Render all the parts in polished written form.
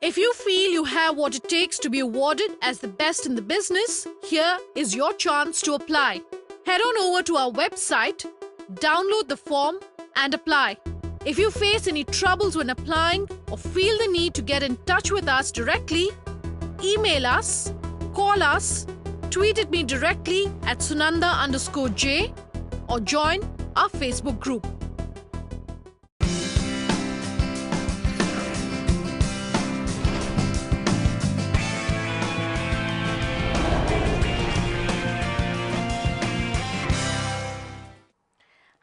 If you feel you have what it takes to be awarded as the best in the business, here is your chance to apply. Head on over to our website, download the form and apply. If you face any troubles when applying or feel the need to get in touch with us directly, email us, call us, tweet at me directly at Sunanda_J or join our Facebook group.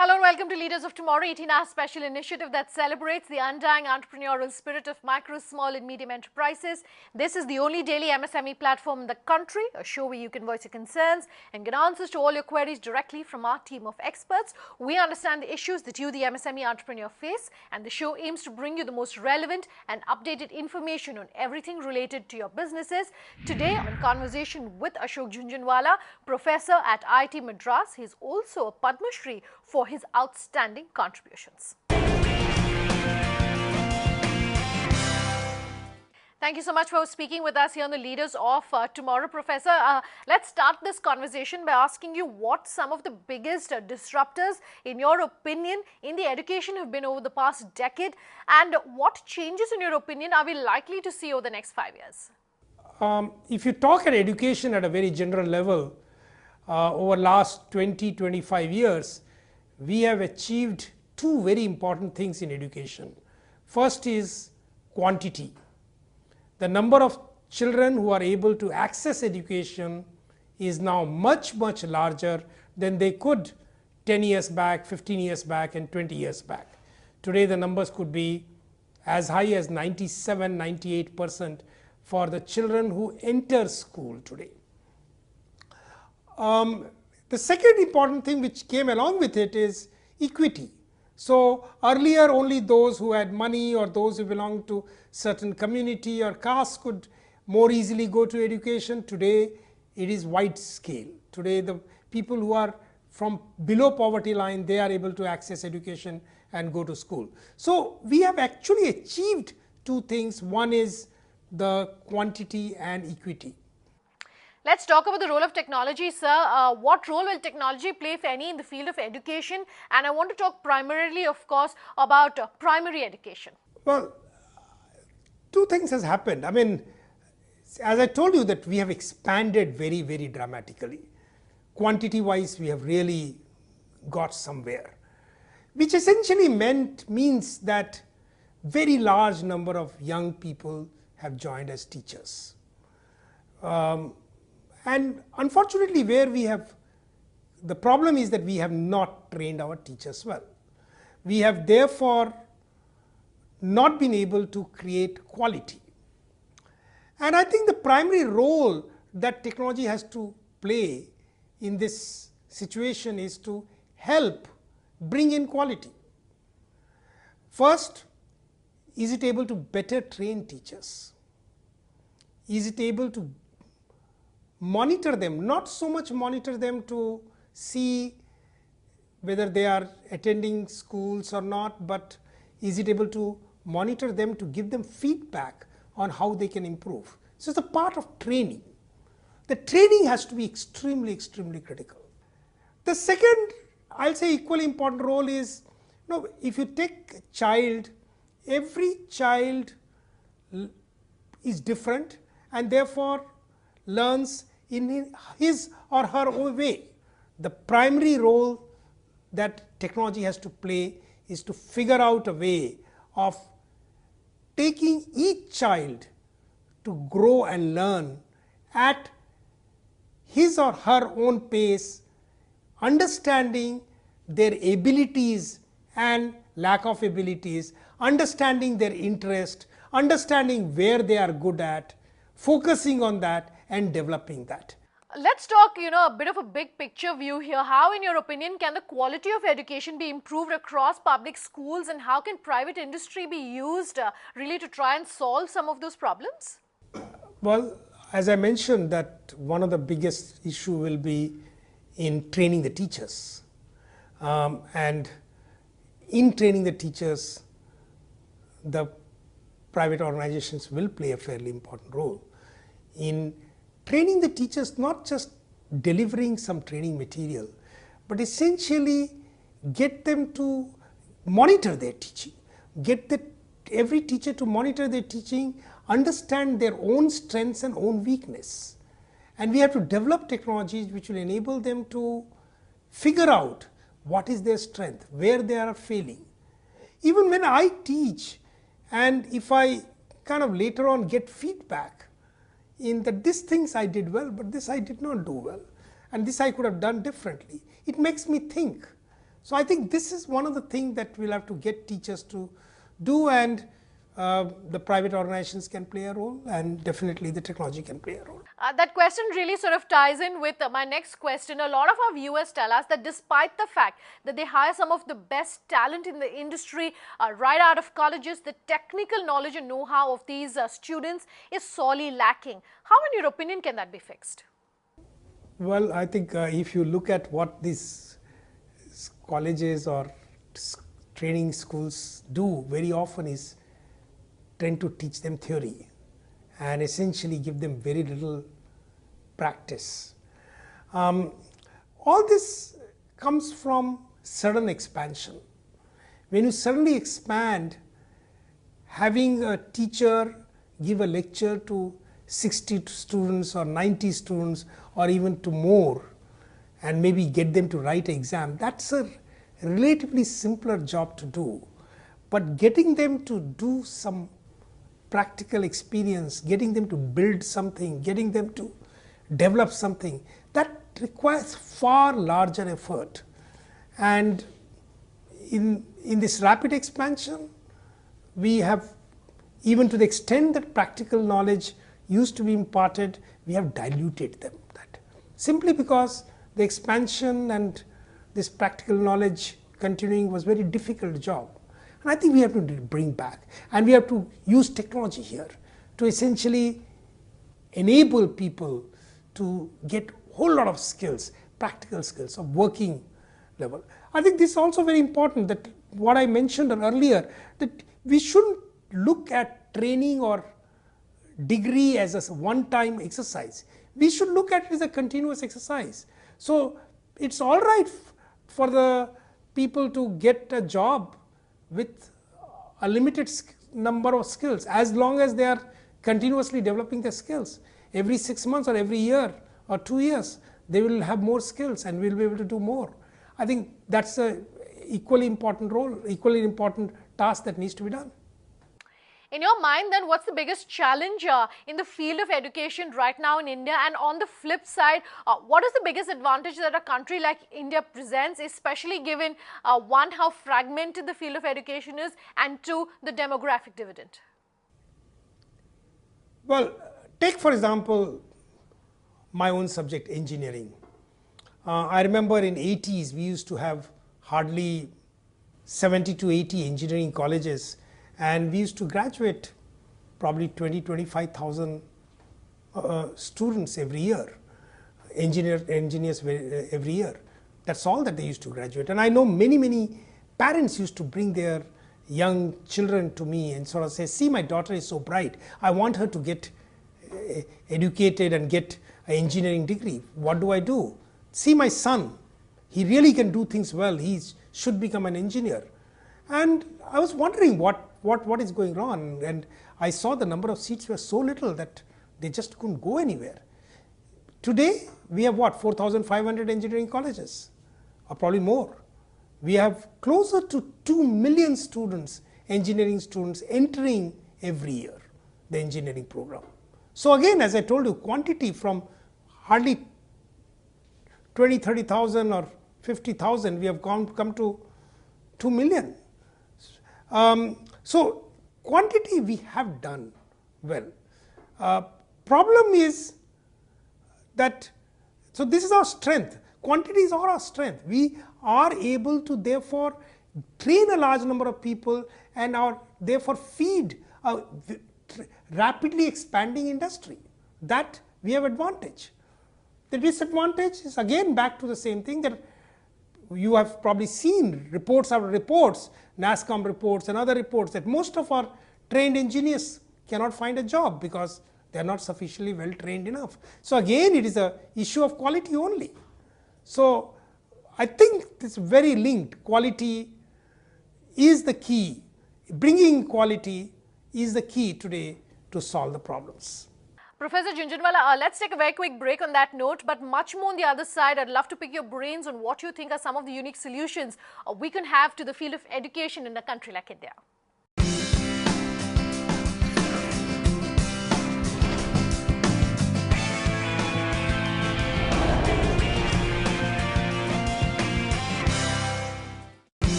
Hello and welcome to Leaders of Tomorrow, 18-hour special initiative that celebrates the undying entrepreneurial spirit of micro, small and medium enterprises. This is the only daily MSME platform in the country, a show where you can voice your concerns and get answers to all your queries directly from our team of experts. We understand the issues that you, the MSME entrepreneur, face, and the show aims to bring you the most relevant and updated information on everything related to your businesses. Today, on conversation with Ashok Jhunjhunwala, professor at IIT Madras. He is also a Padma Shri for his outstanding contributions. Thank you so much for speaking with us here on the Leaders of Tomorrow, Professor. Let's start this conversation by asking you what some of the biggest disruptors, in your opinion, in the education have been over the past decade, and what changes, in your opinion, are we likely to see over the next 5 years? If you talk at education at a very general level, over last 20-25 years, we have achieved two very important things in education. First is quantity. The number of children who are able to access education is now much larger than they could 10 years back, 15 years back and 20 years back. Today the numbers could be as high as 97-98% for the children who enter school today. The second important thing which came along with it is equity. So earlier only those who had money or those who belonged to certain community or caste could more easily go to education. Today it is wide scale. Today the people who are from below poverty line, they are able to access education and go to school. So we have actually achieved two things. One is the quantity and equity. Let's talk about the role of technology, sir. What role will technology play, if any, in the field of education? And I want to talk primarily, of course, about primary education. Well, two things has happened. I mean, as I told you that we have expanded very dramatically. Quantity wise, we have really got somewhere, which essentially means that very large number of young people have joined as teachers. And unfortunately, where we have, the problem is that we have not trained our teachers well. We have therefore not been able to create quality. And I think the primary role that technology has to play in this situation is to help bring in quality. First, is it able to better train teachers? Is it able to monitor them, not so much monitor them to see whether they are attending schools or not, but is it able to monitor them to give them feedback on how they can improve. So it's a part of training. The training has to be extremely critical. The second, I'll say equally important role is, if you take a child, every child is different and therefore learns in his or her own way. The primary role that technology has to play is to figure out a way of taking each child to grow and learn at his or her own pace, understanding their abilities and lack of abilities, understanding their interest, understanding where they are good at, focusing on that and developing that. Let's talk, a bit of a big picture view here. How, in your opinion, can the quality of education be improved across public schools, and how can private industry be used really to try and solve some of those problems? Well, as I mentioned, that one of the biggest issue will be in training the teachers. And in training the teachers, the private organizations will play a fairly important role in training the teachers, not just delivering some training material, but essentially get them to monitor their teaching, get every teacher to monitor their teaching, understand their own strengths and own weakness. And we have to develop technologies which will enable them to figure out what is their strength, where they are failing. Even when I teach, and if I kind of later on get feedback in that this things I did well, but this I did not do well, and this I could have done differently, it makes me think. So I think this is one of the things that we'll have to get teachers to do, and the private organizations can play a role, and definitely the technology can play a role. That question really sort of ties in with my next question. A lot of our viewers tell us that despite the fact that they hire some of the best talent in the industry right out of colleges, the technical knowledge and know-how of these students is sorely lacking. How, in your opinion, can that be fixed? Well, I think if you look at what these colleges or training schools do very often is tend to teach them theory and essentially give them very little practice. All this comes from sudden expansion. When you suddenly expand, having a teacher give a lecture to 60 students or 90 students or even to more, and maybe get them to write an exam, that's a relatively simpler job to do. But getting them to do some practical experience, getting them to build something, getting them to develop something, that requires far larger effort. And in this rapid expansion, we have, even to the extent that practical knowledge used to be imparted, we have diluted them. That simply because the expansion and this practical knowledge continuing was a very difficult job. And I think we have to bring back, and we have to use technology here to essentially enable people to get a whole lot of skills, practical skills of working level. I think this is also very important, that what I mentioned earlier, that we shouldn't look at training or degree as a one-time exercise. We should look at it as a continuous exercise. So it's all right for the people to get a job with a limited number of skills, as long as they are continuously developing their skills. Every 6 months or every year or 2 years, they will have more skills and will be able to do more. I think that's a equally important role, equally important task that needs to be done. In your mind, then, what's the biggest challenge in the field of education right now in India? And on the flip side, what is the biggest advantage that a country like India presents, especially given one, how fragmented the field of education is, and two, the demographic dividend? Well, take for example my own subject, engineering. I remember in 80s we used to have hardly 70 to 80 engineering colleges, and we used to graduate probably 20-25,000 students every year, engineers every year. That's all that they used to graduate. And I know many parents used to bring their young children to me and sort of say, see, my daughter is so bright, I want her to get educated and get an engineering degree. What do I do? See, my son, he really can do things well, he should become an engineer. And I was wondering what is going on, and I saw the number of seats were so little that they just couldn't go anywhere. Today we have what, 4,500 engineering colleges, or probably more. We have closer to 2 million students, engineering students, entering every year the engineering program. So again, as I told you, quantity from hardly 20-30,000 or 50,000, we have come to 2 million. So quantity we have done well. Problem is that, so this is our strength. Quantities are our strength. We are able to therefore train a large number of people and therefore feed a rapidly expanding industry. That we have advantage. The disadvantage is again back to the same thing, that you have probably seen reports after reports, NASSCOM reports and other reports, that most of our trained engineers cannot find a job because they are not sufficiently well trained enough. So again, it is a issue of quality only. So I think it's very linked. Quality is the key. Bringing quality is the key today to solve the problems. Professor Jhunjhunwala, let's take a very quick break on that note, but much more on the other side. I'd love to pick your brains on what you think are some of the unique solutions we can have to the field of education in a country like India.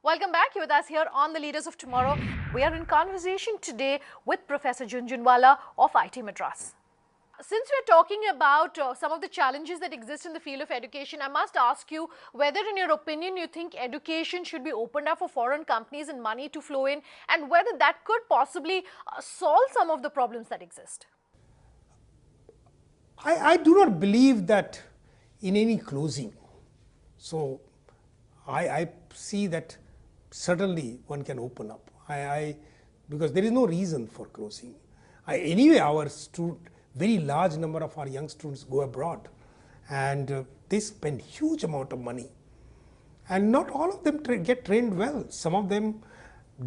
Welcome back. You're with us here on The Leaders of Tomorrow. We are in conversation today with Professor Jhunjhunwala of IIT Madras. Since we're talking about some of the challenges that exist in the field of education, I must ask you whether, in your opinion, you think education should be opened up for foreign companies and money to flow in, and whether that could possibly solve some of the problems that exist. I do not believe that in any closing. So I see that certainly one can open up. Because there is no reason for closing. Anyway, our very large number of our young students go abroad, and they spend huge amount of money, and not all of them get trained well. Some of them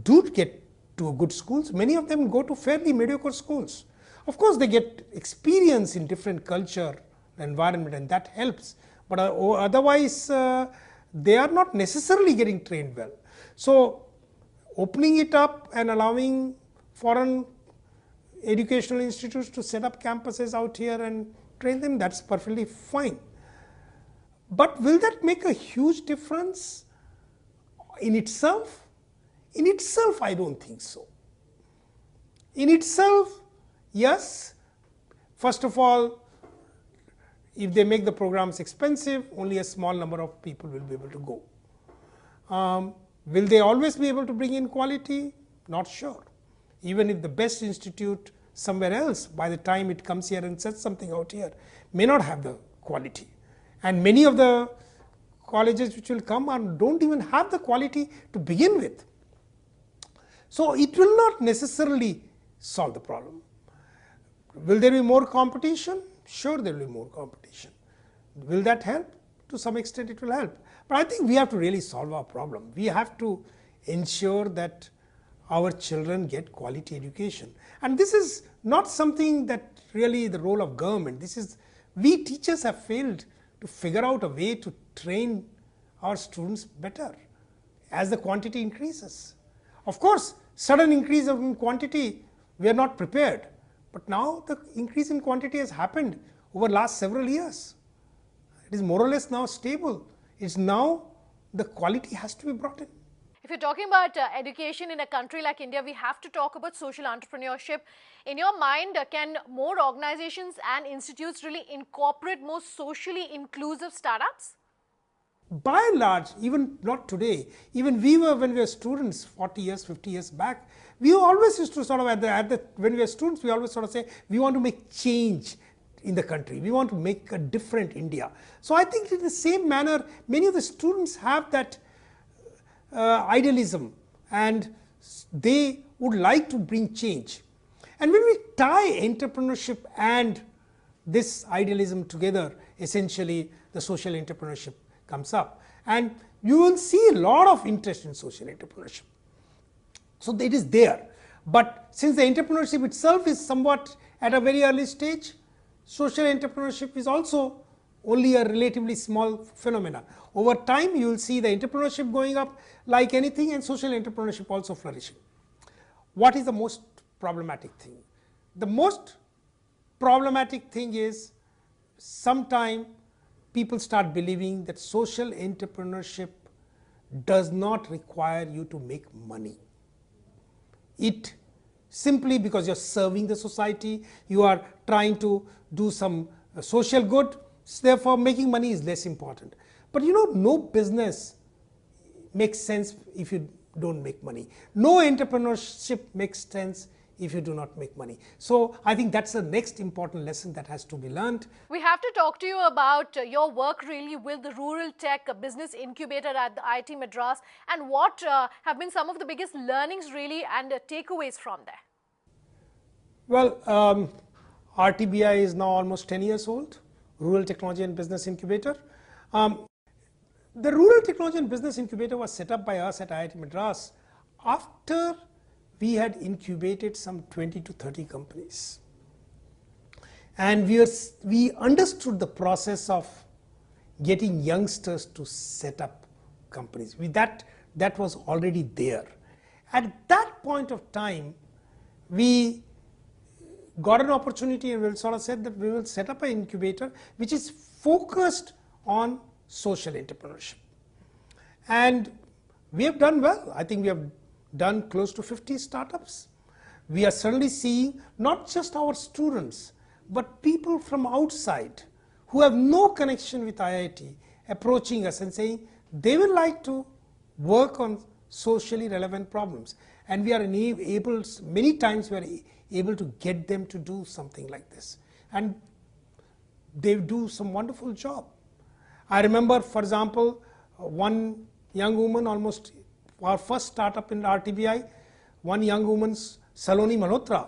do get to good schools. Many of them go to fairly mediocre schools. Of course, they get experience in different culture environment, and that helps. But otherwise, they are not necessarily getting trained well. So opening it up and allowing foreign educational institutes to set up campuses out here and train them, that's perfectly fine. But will that make a huge difference in itself? In itself, I don't think so. In itself, yes, first of all, if they make the programs expensive, only a small number of people will be able to go. Will they always be able to bring in quality? Not sure. Even if the best institute somewhere else, by the time it comes here and sets something out here, may not have the quality. And many of the colleges which will come don't even have the quality to begin with. So it will not necessarily solve the problem. Will there be more competition? Sure, there will be more competition. Will that help? To some extent it will help. But I think we have to really solve our problem. We have to ensure that our children get quality education. And this is not something that really the role of government. This is, we teachers have failed to figure out a way to train our students better as the quantity increases. Of course, sudden increase in quantity, we are not prepared. But now the increase in quantity has happened over the last several years. It is more or less now stable. It's now the quality has to be brought in. If you're talking about education in a country like India, we have to talk about social entrepreneurship. In your mind, can more organizations and institutes really incorporate more socially inclusive startups? By and large, even not today, even when we were students 40 years, 50 years back, we always used to sort of, when we were students, we always sort of say, we want to make change in the country. We want to make a different India. So I think in the same manner, many of the students have that idealism, and they would like to bring change. And when we tie entrepreneurship and this idealism together, essentially the social entrepreneurship comes up, and you will see a lot of interest in social entrepreneurship. So it is there. But since the entrepreneurship itself is somewhat at a very early stage, social entrepreneurship is also only a relatively small phenomenon. Over time, you will see the entrepreneurship going up like anything, and social entrepreneurship also flourishing. What is the most problematic thing? The most problematic thing is sometime people start believing that social entrepreneurship does not require you to make money. It simply because you're serving the society, you are trying to do some social good, therefore making money is less important. But you know, no business makes sense if you don't make money. No entrepreneurship makes sense if you do not make money. So I think that's the next important lesson that has to be learned. We have to talk to you about your work really with the Rural Tech Business Incubator at the IIT Madras, and what have been some of the biggest learnings really and takeaways from there. Well, RTBI is now almost 10 years old, Rural Technology and Business Incubator. The Rural Technology and Business Incubator was set up by us at IIT Madras after we had incubated some 20 to 30 companies. And we understood the process of getting youngsters to set up companies. That was already there. At that point of time, we got an opportunity and we sort of said that we will set up an incubator which is focused on social entrepreneurship. And we have done well. I think we have done close to 50 startups. We are certainly seeing not just our students, but people from outside who have no connection with IIT approaching us and saying they would like to work on socially relevant problems. And we are able, many times we are able to get them to do something like this. And they do some wonderful job. I remember, for example, one young woman, almost our first startup in RTBI, one young woman, Saloni Malhotra,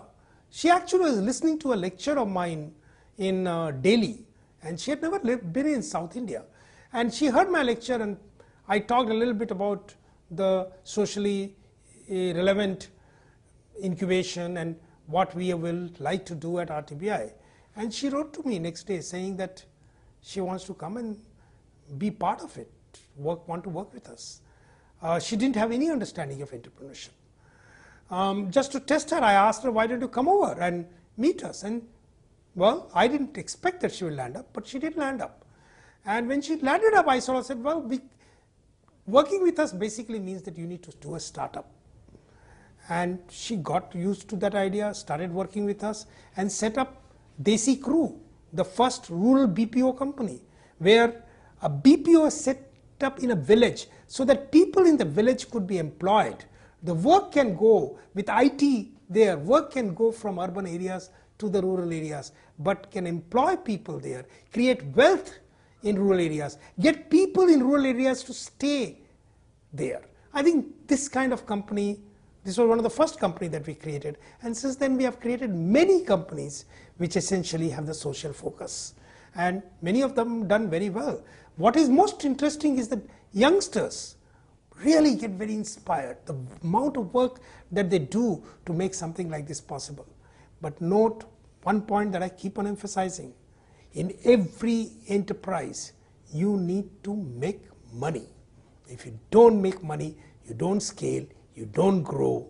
she actually was listening to a lecture of mine in Delhi, and she had never been in South India. And she heard my lecture, and I talked a little bit about the socially relevant incubation and what we will like to do at RTBI. And she wrote to me next day saying that she wants to come and be part of it, want to work with us. She didn't have any understanding of entrepreneurship. Just to test her, I asked her, why don't you come over and meet us? And well, I didn't expect that she would land up, but she did land up. And when she landed up, I sort of said, well, working with us basically means that you need to do a startup. And she got used to that idea, started working with us, and set up Desi Crew, the first rural BPO company, where a BPO is set up in a village so that people in the village could be employed. The work can go with IT there, work can go from urban areas to the rural areas, but can employ people there, create wealth in rural areas, get people in rural areas to stay there. I think this kind of company, this was one of the first companies that we created, and since then we have created many companies which essentially have the social focus, and many of them done very well. What is most interesting is that youngsters really get very inspired, the amount of work that they do to make something like this possible. But note one point that I keep on emphasizing: in every enterprise you need to make money. If you don't make money, you don't scale, you don't grow.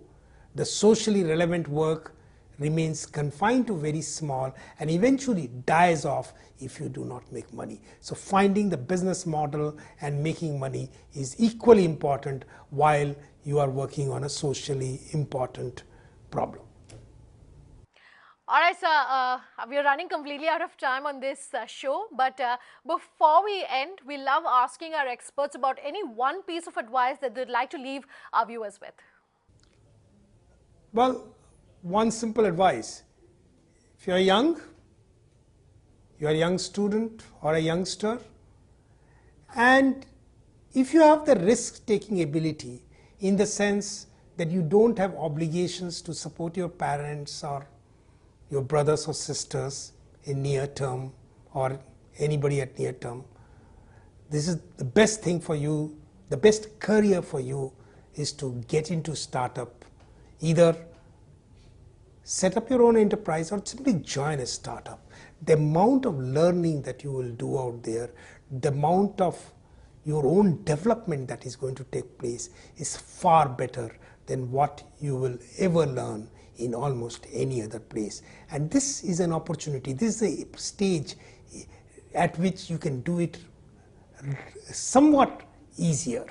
The socially relevant work remains confined to very small and eventually dies off if you do not make money. So finding the business model and making money is equally important while you are working on a socially important problem. All right, sir, we are running completely out of time on this show, but before we end, we love asking our experts about any one piece of advice that they'd like to leave our viewers with. Well, one simple advice: if you are young, you are a young student or a youngster, and if you have the risk-taking ability in the sense that you don't have obligations to support your parents or your brothers or sisters in near term or anybody at near term, this is the best thing for you, the best career for you is to get into startup. Either set up your own enterprise or simply join a startup. The amount of learning that you will do out there, the amount of your own development that is going to take place is far better than what you will ever learn in almost any other place. And this is an opportunity, this is a stage at which you can do it somewhat easier.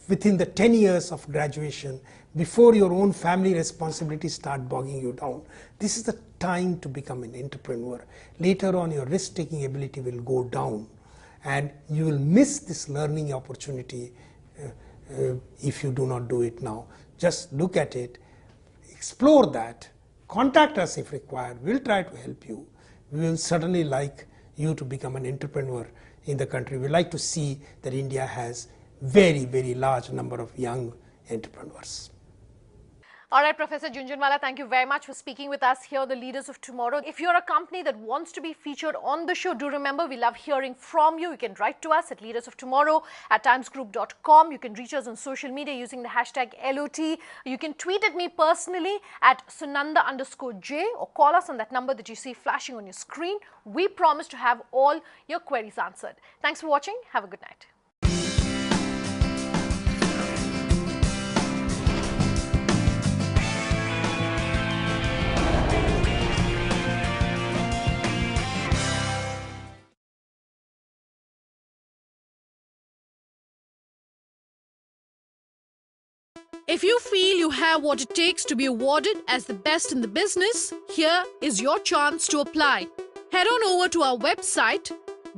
Within the 10 years of graduation, before your own family responsibilities start bogging you down, this is the time to become an entrepreneur. Later on, your risk-taking ability will go down and you will miss this learning opportunity if you do not do it now. Just look at it explore that. Contact us if required. We'll try to help you. We will certainly like you to become an entrepreneur in the country. We like to see that India has very, very large number of young entrepreneurs. All right, Professor Jhunjhunwala, thank you very much for speaking with us here, the Leaders of Tomorrow. If you're a company that wants to be featured on the show, do remember we love hearing from you. You can write to us at leadersoftomorrow@timesgroup.com. You can reach us on social media using the hashtag LOT. You can tweet at me personally at Sunanda_J or call us on that number that you see flashing on your screen. We promise to have all your queries answered. Thanks for watching. Have a good night. If you feel you have what it takes to be awarded as the best in the business, here is your chance to apply. Head on over to our website,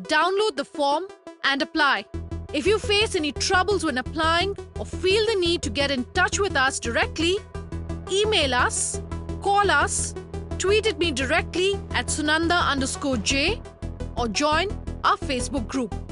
download the form and apply. If you face any troubles when applying or feel the need to get in touch with us directly, email us, call us, tweet at me directly at Sunanda_J or join our Facebook group.